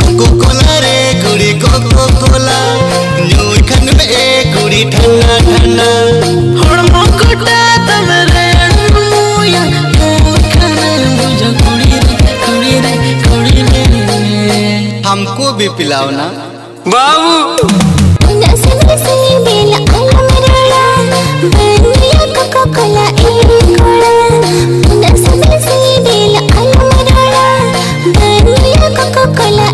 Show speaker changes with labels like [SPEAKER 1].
[SPEAKER 1] cocoa कोला रे कुड़ी cocoa कोला new खन में कुड़ी ठंडा ठंडा
[SPEAKER 2] हड़मो कोटा तमरे मुया खन बुझ कुड़ी रे
[SPEAKER 1] हमको भी पिलाओ ना
[SPEAKER 3] बाबू
[SPEAKER 4] नसे नसे बेला अलमरड़ा बनिया कोको कोला एक कोला नसे नसे बेला अलमरड़ा बनिया कोको कोला